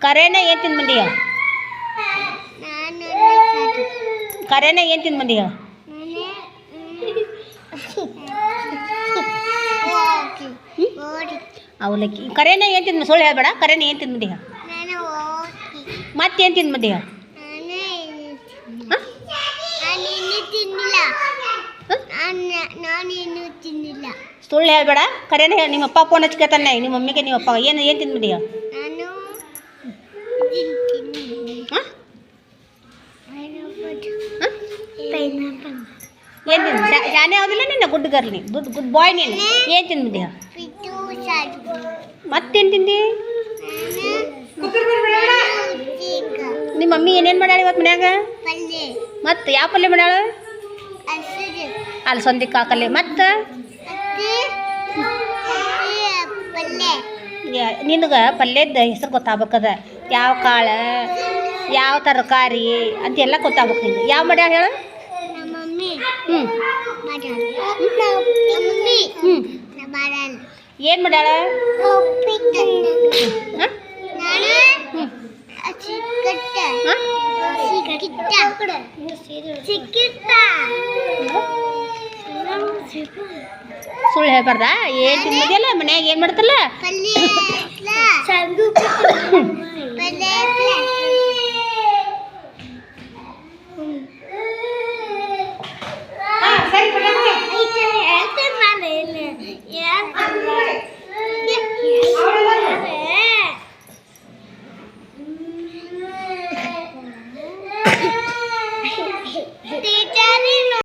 ಕರೆನ ಏನು ತಿಂದು ಬಂದೀಯ? ಕರೆನ ಏನು ತಿಂದು ಬಂದೀಯ? ಅವಲಕ್ಕಿ. ಕರೆನ ಏನು ತಿಂದು ಸುಳ್ಳು ಹೇಳ್ಬೇಡ. ಕರೆನ ಏನು ತಿಂದು ಬಂದೀಯ? ಮತ್ತೇನು ತಿಂದು ಬಂದೀಯ? ಸುಳ್ಳು ಹೇಳ್ಬೇಡ. ಕರೆನ ಹೇಳಿ. ನಿಮ್ಮಪ್ಪ ಫೋನ್ ಹಚ್ಕತಾನೆ. ನಿಮ್ಮ ಮಮ್ಮಿಗೆ ನಿಮ್ಮಪ್ಪ ಏನು ಏನು ತಿಂದು ಬಂದೀಯ? ಏನು ತಿಂದು ಶಾನೆ ಯಾವುದಿಲ್ಲ ನಿನ್ನ ಗುಡ್ ಗರ್ಲ್ ನೀನು. ಗುಡ್ ಬಾಯ್ ನೀನು. ಏನು ತಿಂದು ಬಂದೀಯ? ಮತ್ತೇನು ತಿಂದಿ? ನಿಮ್ಮ ಮಮ್ಮಿ ಏನೇನು ಮಾಡ್ಯಾಳ ಇವತ್ತು ಮನ್ಯಾಗ? ಮತ್ತು ಯಾವ ಪಲ್ಯ ಮಾಡ್ಯಾಳ? ಅಲಸಂದಿ ಕಾಕಲ್ಲಿ. ಮತ್ತು ನಿನಗೆ ಪಲ್ಯದ ಹೆಸರು ಗೊತ್ತಾಗ್ಬೇಕದ. ಯಾವ ಕಾಳು, ಯಾವ ತರಕಾರಿ ಅಂತೆಲ್ಲ ಗೊತ್ತಾಗ್ಬೇಕು ನಿಂಗೆ. ಯಾವ ಮಾಡ್ಯಾಳ ಹೇಳು? ಹ್ಞೂ ಏನು ಮಾಡ್ಯಾಳ? ಸುಳ್ಳು ಹೇಳ್ಬಾರ್ದಾ? ಏನು ತಿಂದಿದೆಯಲ್ಲ ಮನ್ಯಾಗ? ಏನು ಮಾಡ್ತಲ್ಲ?